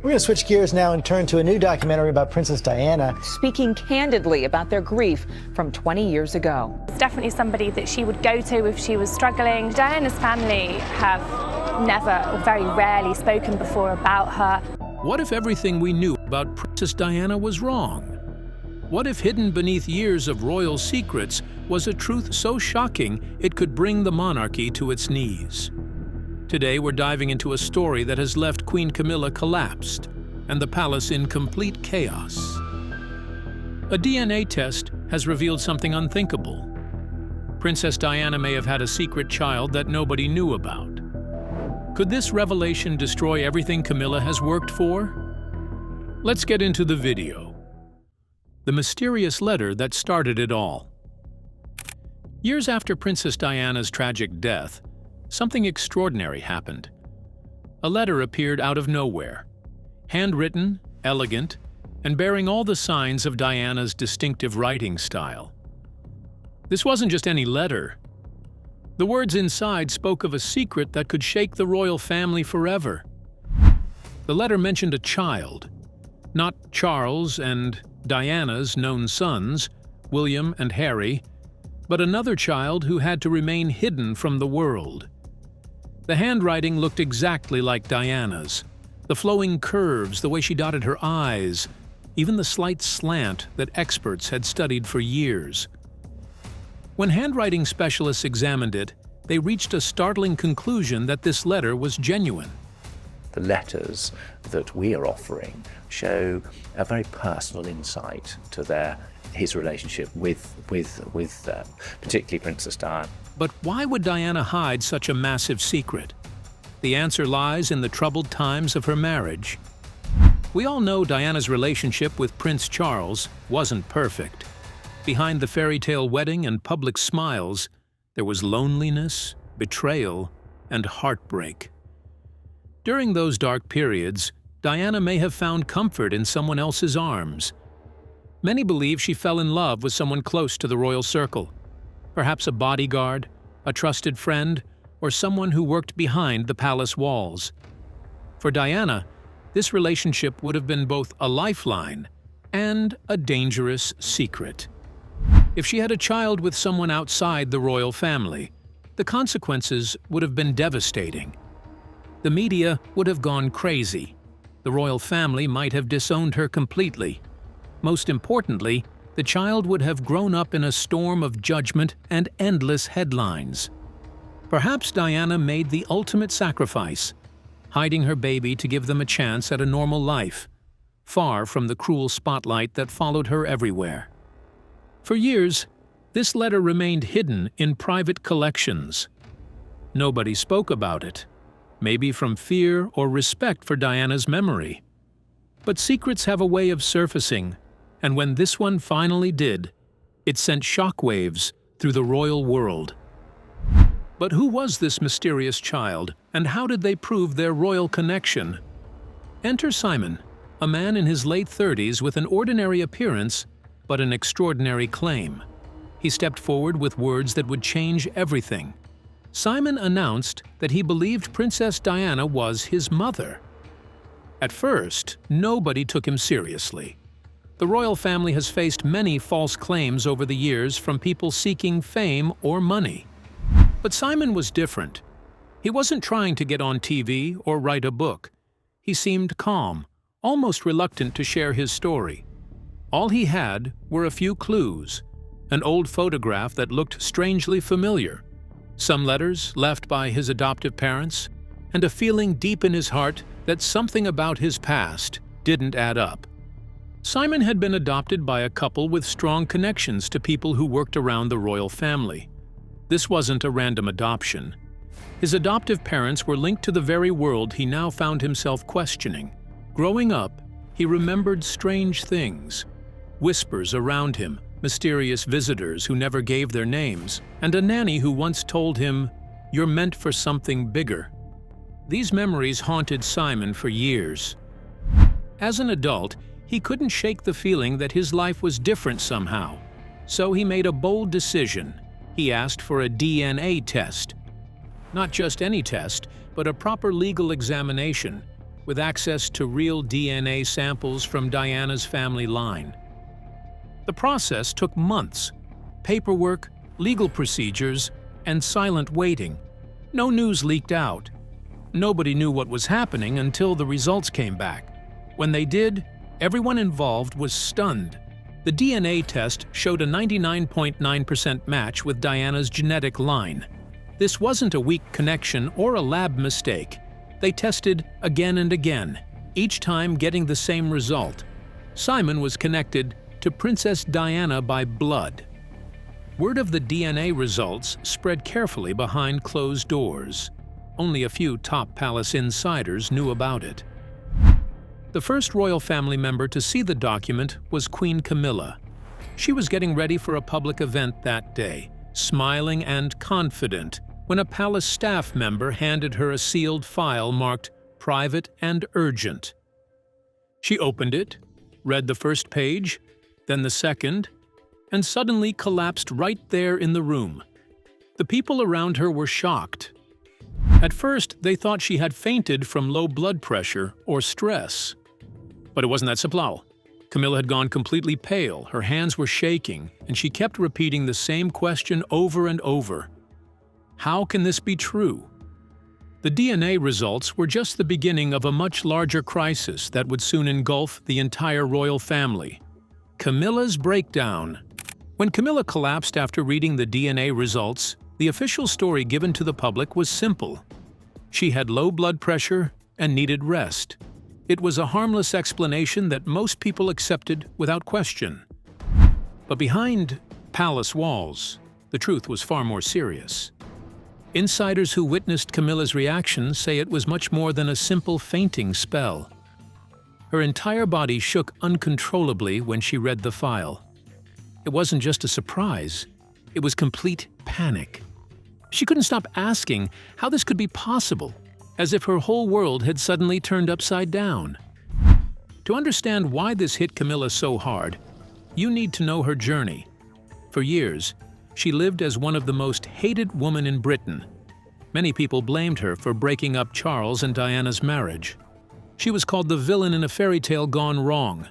We're going to switch gears now and turn to a new documentary about Princess Diana. Speaking candidly about their grief from 20 years ago. It's definitely somebody that she would go to if she was struggling. Diana's family have never or very rarely spoken before about her. What if everything we knew about Princess Diana was wrong? What if hidden beneath years of royal secrets was a truth so shocking it could bring the monarchy to its knees? Today we're diving into a story that has left Queen Camilla collapsed and the palace in complete chaos. A DNA test has revealed something unthinkable. Princess Diana may have had a secret child that nobody knew about. Could this revelation destroy everything Camilla has worked for? Let's get into the video. The mysterious letter that started it all. Years after Princess Diana's tragic death, something extraordinary happened. A letter appeared out of nowhere, handwritten, elegant, and bearing all the signs of Diana's distinctive writing style. This wasn't just any letter. The words inside spoke of a secret that could shake the royal family forever. The letter mentioned a child, not Charles and Diana's known sons, William and Harry, but another child who had to remain hidden from the world. The handwriting looked exactly like Diana's. The flowing curves, the way she dotted her eyes, even the slight slant that experts had studied for years. When handwriting specialists examined it, they reached a startling conclusion that this letter was genuine. The letters that we are offering show a very personal insight to his relationship with particularly Princess Diana. But why would Diana hide such a massive secret? The answer lies in the troubled times of her marriage. We all know Diana's relationship with Prince Charles wasn't perfect. Behind the fairy tale wedding and public smiles, there was loneliness, betrayal, and heartbreak. During those dark periods, Diana may have found comfort in someone else's arms. Many believe she fell in love with someone close to the royal circle. Perhaps a bodyguard, a trusted friend, or someone who worked behind the palace walls. For Diana, this relationship would have been both a lifeline and a dangerous secret. If she had a child with someone outside the royal family, the consequences would have been devastating. The media would have gone crazy. The royal family might have disowned her completely. Most importantly, the child would have grown up in a storm of judgment and endless headlines. Perhaps Diana made the ultimate sacrifice, hiding her baby to give them a chance at a normal life, far from the cruel spotlight that followed her everywhere. For years, this letter remained hidden in private collections. Nobody spoke about it, maybe from fear or respect for Diana's memory. But secrets have a way of surfacing, and when this one finally did, it sent shockwaves through the royal world. But who was this mysterious child, and how did they prove their royal connection? Enter Simon, a man in his late 30s with an ordinary appearance, but an extraordinary claim. He stepped forward with words that would change everything. Simon announced that he believed Princess Diana was his mother. At first, nobody took him seriously. The royal family has faced many false claims over the years from people seeking fame or money. But Simon was different. He wasn't trying to get on TV or write a book. He seemed calm, almost reluctant to share his story. All he had were a few clues, an old photograph that looked strangely familiar, some letters left by his adoptive parents, and a feeling deep in his heart that something about his past didn't add up. Simon had been adopted by a couple with strong connections to people who worked around the royal family. This wasn't a random adoption. His adoptive parents were linked to the very world he now found himself questioning. Growing up, he remembered strange things. Whispers around him, mysterious visitors who never gave their names, and a nanny who once told him, "You're meant for something bigger." These memories haunted Simon for years. As an adult, he couldn't shake the feeling that his life was different somehow. So he made a bold decision. He asked for a DNA test. Not just any test, but a proper legal examination. with access to real DNA samples from Diana's family line. The process took months. Paperwork, legal procedures, and silent waiting. No news leaked out. Nobody knew what was happening until the results came back. When they did, everyone involved was stunned. The DNA test showed a 99.9% match with Diana's genetic line. This wasn't a weak connection or a lab mistake. They tested again and again, each time getting the same result. Simon was connected to Princess Diana by blood. Word of the DNA results spread carefully behind closed doors. Only a few top palace insiders knew about it. The first royal family member to see the document was Queen Camilla. She was getting ready for a public event that day, smiling and confident, when a palace staff member handed her a sealed file marked "Private and Urgent." She opened it, read the first page, then the second, and suddenly collapsed right there in the room. The people around her were shocked. At first, they thought she had fainted from low blood pressure or stress. But it wasn't that simple. Camilla had gone completely pale, her hands were shaking, and she kept repeating the same question over and over. How can this be true? The DNA results were just the beginning of a much larger crisis that would soon engulf the entire royal family. Camilla's breakdown. When Camilla collapsed after reading the DNA results, the official story given to the public was simple. She had low blood pressure and needed rest. It was a harmless explanation that most people accepted without question. But behind palace walls, the truth was far more serious. Insiders who witnessed Camilla's reaction say it was much more than a simple fainting spell. Her entire body shook uncontrollably when she read the file. It wasn't just a surprise, it was complete panic. She couldn't stop asking how this could be possible, as if her whole world had suddenly turned upside down. To understand why this hit Camilla so hard, you need to know her journey. For years, she lived as one of the most hated women in Britain. Many people blamed her for breaking up Charles and Diana's marriage. She was called the villain in a fairy tale gone wrong.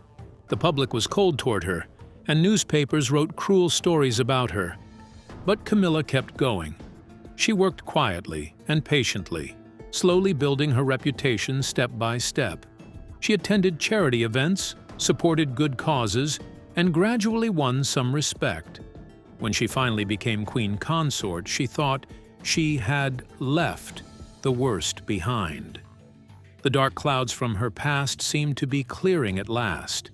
The public was cold toward her, and newspapers wrote cruel stories about her. But Camilla kept going. She worked quietly and patiently, slowly building her reputation step by step. She attended charity events, supported good causes, and gradually won some respect. When she finally became queen consort, she thought she had left the worst behind. The dark clouds from her past seemed to be clearing at last.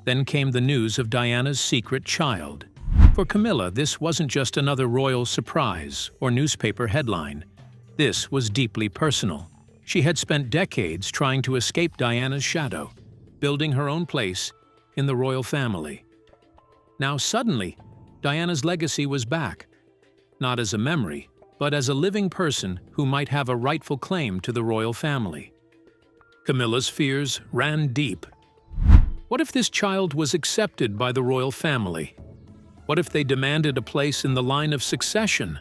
Then came the news of Diana's secret child. For Camilla, this wasn't just another royal surprise or newspaper headline. This was deeply personal. She had spent decades trying to escape Diana's shadow, building her own place in the royal family. Now suddenly, Diana's legacy was back, not as a memory, but as a living person who might have a rightful claim to the royal family. Camilla's fears ran deep. What if this child was accepted by the royal family? What if they demanded a place in the line of succession?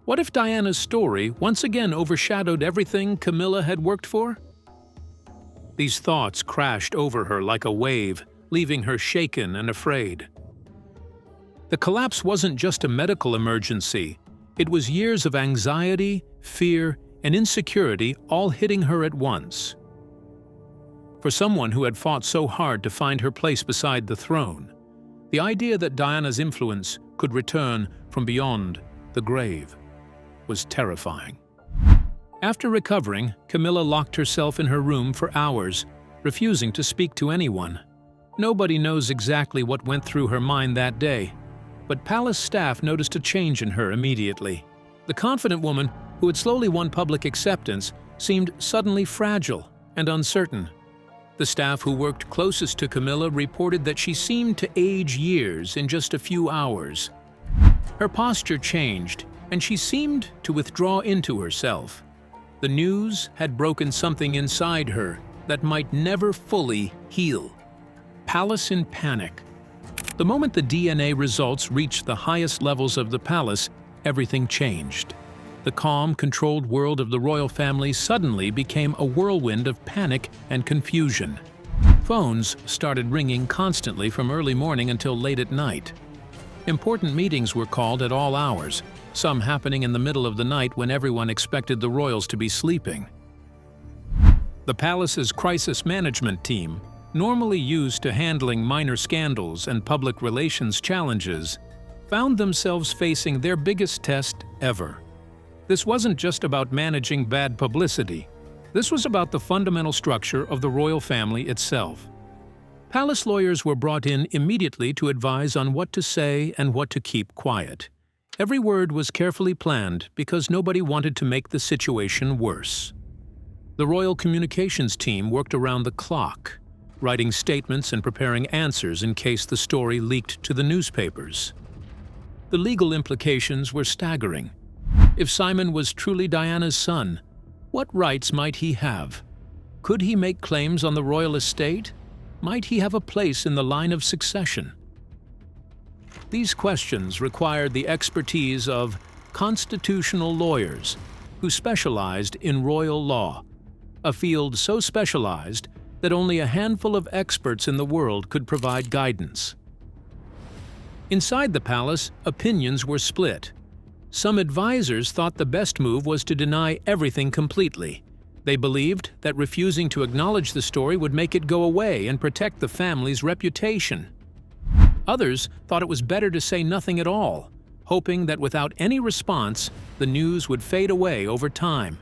What if Diana's story once again overshadowed everything Camilla had worked for? These thoughts crashed over her like a wave, leaving her shaken and afraid. The collapse wasn't just a medical emergency. It was years of anxiety, fear, and insecurity all hitting her at once. For someone who had fought so hard to find her place beside the throne, the idea that Diana's influence could return from beyond the grave was terrifying. After recovering, Camilla locked herself in her room for hours, refusing to speak to anyone. Nobody knows exactly what went through her mind that day, but palace staff noticed a change in her immediately. The confident woman, who had slowly won public acceptance, seemed suddenly fragile and uncertain. The staff who worked closest to Camilla reported that she seemed to age years in just a few hours. Her posture changed, and she seemed to withdraw into herself. The news had broken something inside her that might never fully heal. Palace in panic. The moment the DNA results reached the highest levels of the palace, everything changed. the calm, controlled world of the royal family suddenly became a whirlwind of panic and confusion. Phones started ringing constantly from early morning until late at night. Important meetings were called at all hours, some happening in the middle of the night when everyone expected the royals to be sleeping. The palace's crisis management team, normally used to handling minor scandals and public relations challenges, found themselves facing their biggest test ever. This wasn't just about managing bad publicity. This was about the fundamental structure of the royal family itself. Palace lawyers were brought in immediately to advise on what to say and what to keep quiet. Every word was carefully planned because nobody wanted to make the situation worse. The royal communications team worked around the clock, writing statements and preparing answers in case the story leaked to the newspapers. The legal implications were staggering. If Simon was truly Diana's son, what rights might he have? Could he make claims on the royal estate? Might he have a place in the line of succession? These questions required the expertise of constitutional lawyers who specialized in royal law, a field so specialized that only a handful of experts in the world could provide guidance. Inside the palace, opinions were split. Some advisors thought the best move was to deny everything completely. They believed that refusing to acknowledge the story would make it go away and protect the family's reputation. Others thought it was better to say nothing at all, hoping that without any response, the news would fade away over time.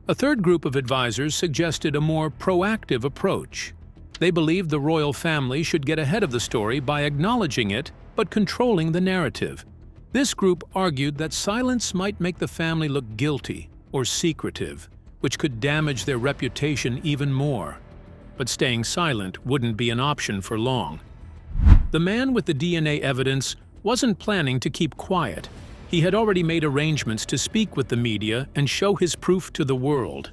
A third group of advisors suggested a more proactive approach. They believed the royal family should get ahead of the story by acknowledging it but controlling the narrative. This group argued that silence might make the family look guilty or secretive, which could damage their reputation even more. But staying silent wouldn't be an option for long. The man with the DNA evidence wasn't planning to keep quiet. He had already made arrangements to speak with the media and show his proof to the world.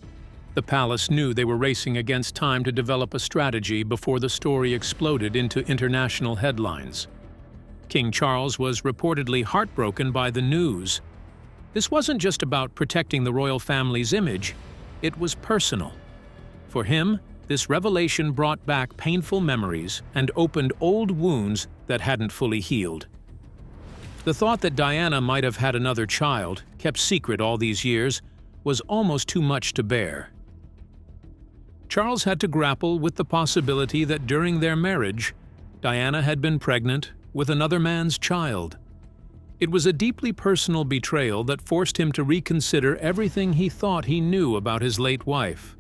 The palace knew they were racing against time to develop a strategy before the story exploded into international headlines. King Charles was reportedly heartbroken by the news. This wasn't just about protecting the royal family's image, it was personal. For him, this revelation brought back painful memories and opened old wounds that hadn't fully healed. The thought that Diana might have had another child, kept secret all these years, was almost too much to bear. Charles had to grapple with the possibility that during their marriage, Diana had been pregnant with another man's child. It was a deeply personal betrayal that forced him to reconsider everything he thought he knew about his late wife.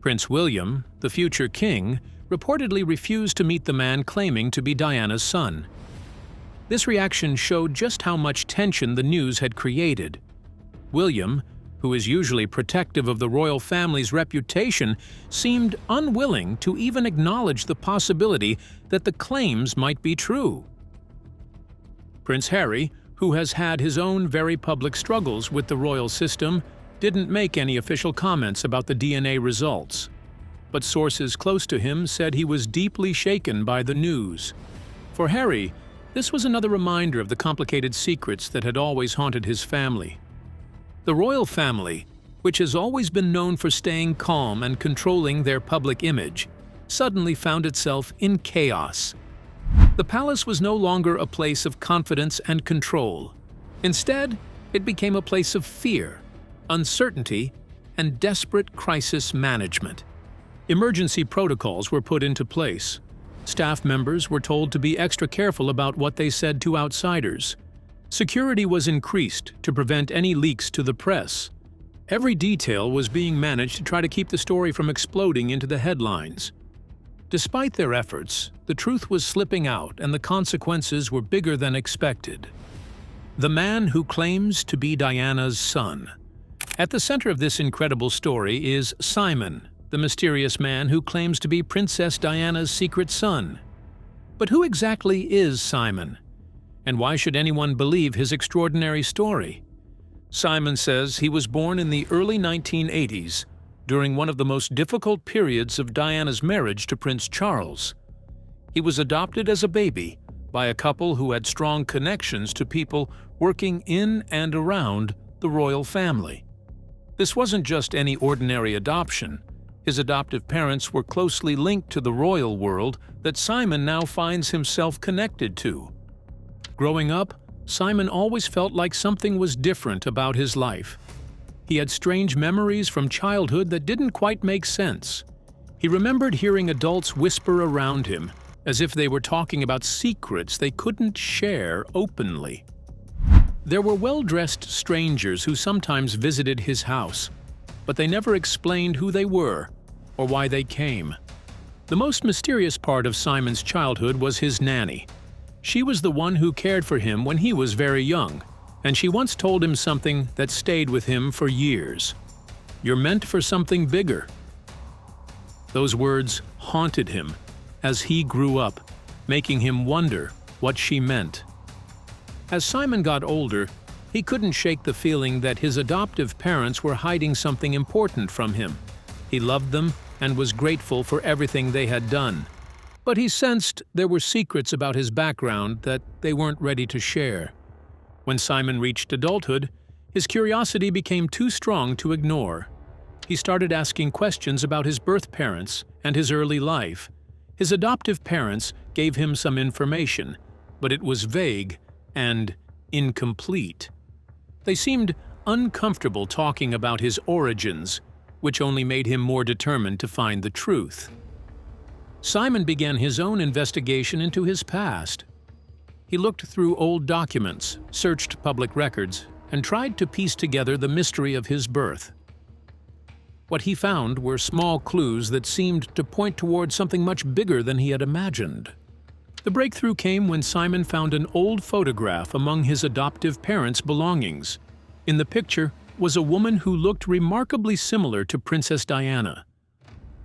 Prince William, the future king, reportedly refused to meet the man claiming to be Diana's son. This reaction showed just how much tension the news had created. William, who is usually protective of the royal family's reputation, seemed unwilling to even acknowledge the possibility that the claims might be true. Prince Harry, who has had his own very public struggles with the royal system, didn't make any official comments about the DNA results. But sources close to him said he was deeply shaken by the news. For Harry, this was another reminder of the complicated secrets that had always haunted his family. The royal family, which has always been known for staying calm and controlling their public image, suddenly found itself in chaos. The palace was no longer a place of confidence and control. Instead, it became a place of fear, uncertainty, and desperate crisis management. Emergency protocols were put into place. Staff members were told to be extra careful about what they said to outsiders. Security was increased to prevent any leaks to the press. Every detail was being managed to try to keep the story from exploding into the headlines. Despite their efforts, the truth was slipping out and the consequences were bigger than expected. The man who claims to be Diana's son. At the center of this incredible story is Simon, the mysterious man who claims to be Princess Diana's secret son. But who exactly is Simon? And why should anyone believe his extraordinary story? Simon says he was born in the early 1980s, during one of the most difficult periods of Diana's marriage to Prince Charles. He was adopted as a baby by a couple who had strong connections to people working in and around the royal family. This wasn't just any ordinary adoption. His adoptive parents were closely linked to the royal world that Simon now finds himself connected to. Growing up, Simon always felt like something was different about his life. He had strange memories from childhood that didn't quite make sense. He remembered hearing adults whisper around him, as if they were talking about secrets they couldn't share openly. There were well-dressed strangers who sometimes visited his house, but they never explained who they were or why they came. The most mysterious part of Simon's childhood was his nanny. She was the one who cared for him when he was very young, and she once told him something that stayed with him for years. "You're meant for something bigger." Those words haunted him as he grew up, making him wonder what she meant. As Simon got older, he couldn't shake the feeling that his adoptive parents were hiding something important from him. He loved them and was grateful for everything they had done. But he sensed there were secrets about his background that they weren't ready to share. When Simon reached adulthood, his curiosity became too strong to ignore. He started asking questions about his birth parents and his early life. His adoptive parents gave him some information, but it was vague and incomplete. They seemed uncomfortable talking about his origins, which only made him more determined to find the truth. Simon began his own investigation into his past. He looked through old documents, searched public records, and tried to piece together the mystery of his birth. What he found were small clues that seemed to point toward something much bigger than he had imagined. The breakthrough came when Simon found an old photograph among his adoptive parents' belongings. In the picture was a woman who looked remarkably similar to Princess Diana.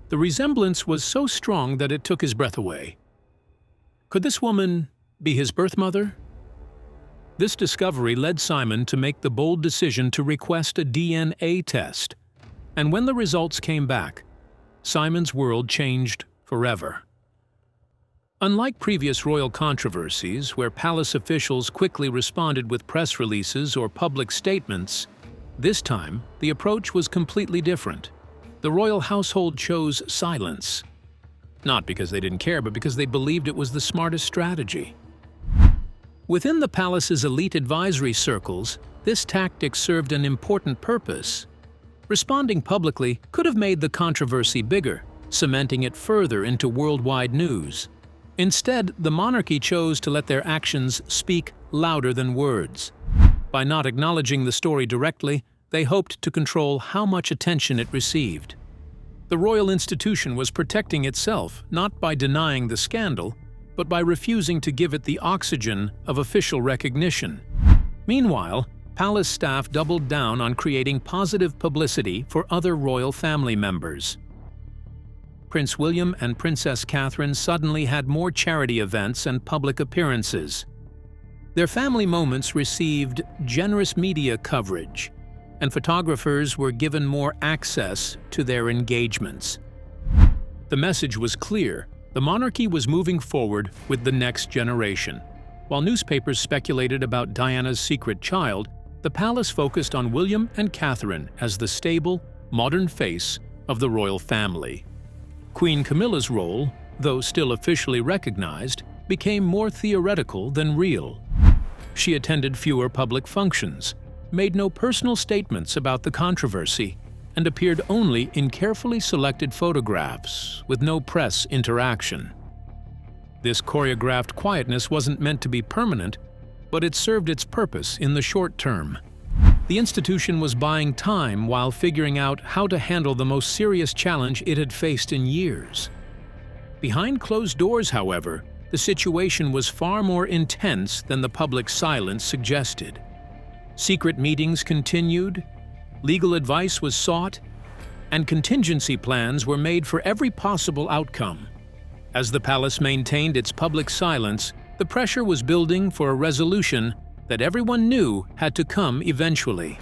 The resemblance was so strong that it took his breath away. Could this woman be his birth mother? This discovery led Simon to make the bold decision to request a DNA test. And when the results came back, Simon's world changed forever. Unlike previous royal controversies, where palace officials quickly responded with press releases or public statements, this time the approach was completely different. The royal household chose silence. Not because they didn't care, but because they believed it was the smartest strategy. Within the palace's elite advisory circles, this tactic served an important purpose. Responding publicly could have made the controversy bigger, cementing it further into worldwide news. Instead, the monarchy chose to let their actions speak louder than words. By not acknowledging the story directly, they hoped to control how much attention it received. The royal institution was protecting itself not by denying the scandal, but by refusing to give it the oxygen of official recognition. Meanwhile, palace staff doubled down on creating positive publicity for other royal family members. Prince William and Princess Catherine suddenly had more charity events and public appearances. Their family moments received generous media coverage, and photographers were given more access to their engagements. The message was clear: the monarchy was moving forward with the next generation. While newspapers speculated about Diana's secret child, the palace focused on William and Catherine as the stable, modern face of the royal family. Queen Camilla's role, though still officially recognized, became more theoretical than real. She attended fewer public functions, made no personal statements about the controversy, and appeared only in carefully selected photographs with no press interaction. This choreographed quietness wasn't meant to be permanent, but it served its purpose in the short term. The institution was buying time while figuring out how to handle the most serious challenge it had faced in years. Behind closed doors, however, the situation was far more intense than the public silence suggested. Secret meetings continued, legal advice was sought, and contingency plans were made for every possible outcome. As the palace maintained its public silence, the pressure was building for a resolution that everyone knew had to come eventually: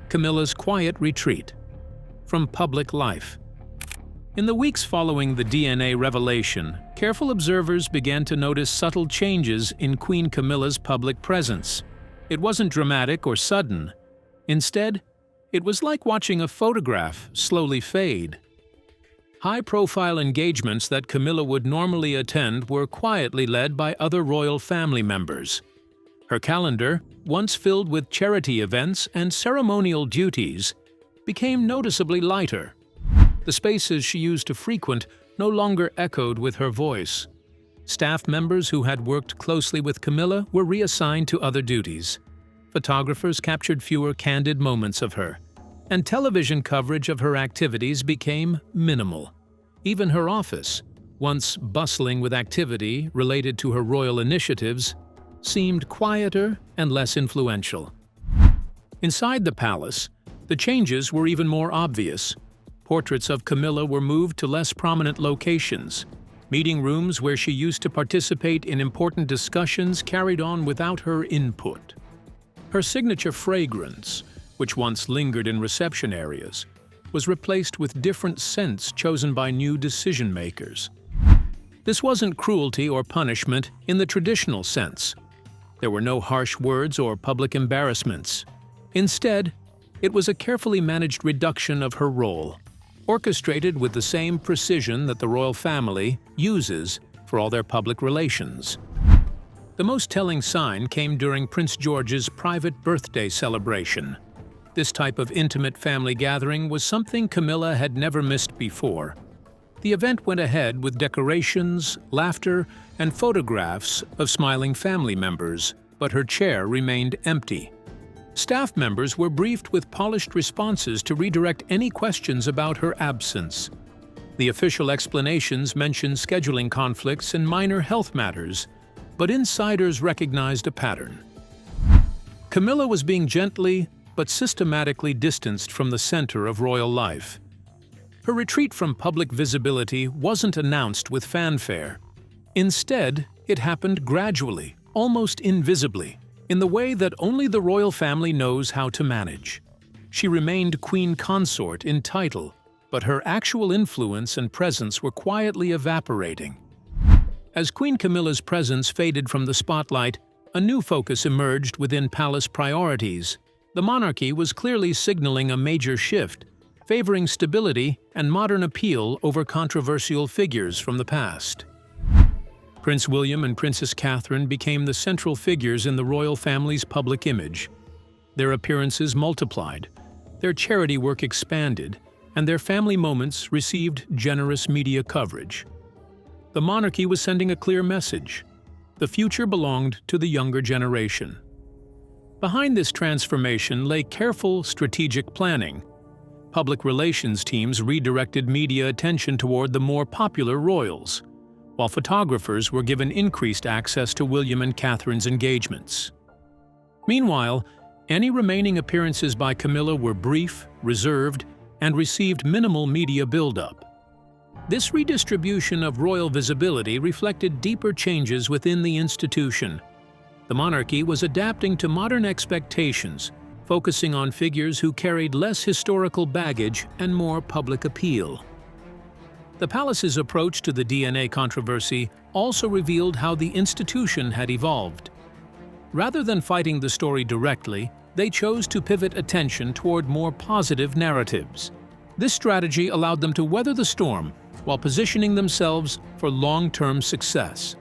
Camilla's quiet retreat from public life. In the weeks following the DNA revelation, careful observers began to notice subtle changes in Queen Camilla's public presence. It wasn't dramatic or sudden. Instead, it was like watching a photograph slowly fade. High-profile engagements that Camilla would normally attend were quietly led by other royal family members. Her calendar, once filled with charity events and ceremonial duties, became noticeably lighter. The spaces she used to frequent no longer echoed with her voice. Staff members who had worked closely with Camilla were reassigned to other duties. Photographers captured fewer candid moments of her, and television coverage of her activities became minimal. Even her office, once bustling with activity related to her royal initiatives, seemed quieter and less influential. Inside the palace, the changes were even more obvious. Portraits of Camilla were moved to less prominent locations. Meeting rooms where she used to participate in important discussions carried on without her input. Her signature fragrance, which once lingered in reception areas, was replaced with different scents chosen by new decision-makers. This wasn't cruelty or punishment in the traditional sense. There were no harsh words or public embarrassments. Instead, it was a carefully managed reduction of her role, orchestrated with the same precision that the royal family uses for all their public relations. The most telling sign came during Prince George's private birthday celebration. This type of intimate family gathering was something Camilla had never missed before. The event went ahead with decorations, laughter, and photographs of smiling family members, but her chair remained empty. Staff members were briefed with polished responses to redirect any questions about her absence. The official explanations mentioned scheduling conflicts and minor health matters, but insiders recognized a pattern. Camilla was being gently but systematically distanced from the center of royal life. Her retreat from public visibility wasn't announced with fanfare. Instead, it happened gradually, almost invisibly, in the way that only the royal family knows how to manage. She remained queen consort in title, but her actual influence and presence were quietly evaporating. As Queen Camilla's presence faded from the spotlight, a new focus emerged within palace priorities. The monarchy was clearly signaling a major shift, favoring stability and modern appeal over controversial figures from the past. Prince William and Princess Catherine became the central figures in the royal family's public image. Their appearances multiplied, their charity work expanded, and their family moments received generous media coverage. The monarchy was sending a clear message: the future belonged to the younger generation. Behind this transformation lay careful strategic planning. Public relations teams redirected media attention toward the more popular royals, while photographers were given increased access to William and Catherine's engagements. Meanwhile, any remaining appearances by Camilla were brief, reserved, and received minimal media buildup. This redistribution of royal visibility reflected deeper changes within the institution. The monarchy was adapting to modern expectations, focusing on figures who carried less historical baggage and more public appeal. The palace's approach to the DNA controversy also revealed how the institution had evolved. Rather than fighting the story directly, they chose to pivot attention toward more positive narratives. This strategy allowed them to weather the storm while positioning themselves for long-term success.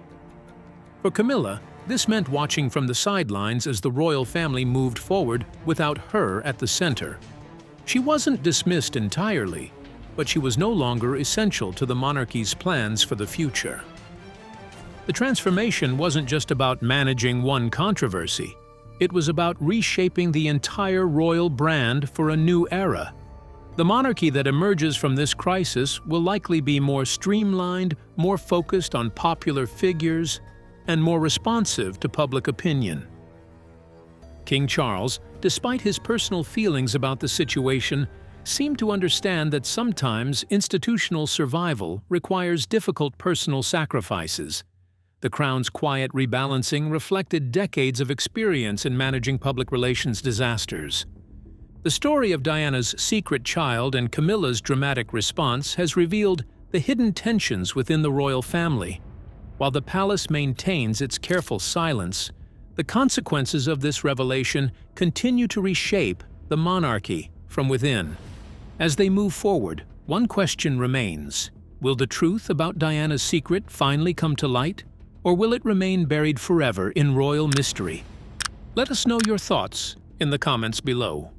For Camilla, this meant watching from the sidelines as the royal family moved forward without her at the center. She wasn't dismissed entirely, but she was no longer essential to the monarchy's plans for the future. The transformation wasn't just about managing one controversy. It was about reshaping the entire royal brand for a new era. The monarchy that emerges from this crisis will likely be more streamlined, more focused on popular figures, and more responsive to public opinion. King Charles, despite his personal feelings about the situation, seemed to understand that sometimes institutional survival requires difficult personal sacrifices. The crown's quiet rebalancing reflected decades of experience in managing public relations disasters. The story of Diana's secret child and Camilla's dramatic response has revealed the hidden tensions within the royal family. While the palace maintains its careful silence, the consequences of this revelation continue to reshape the monarchy from within. As they move forward, one question remains. Will the truth about Diana's secret finally come to light, or will it remain buried forever in royal mystery? Let us know your thoughts in the comments below.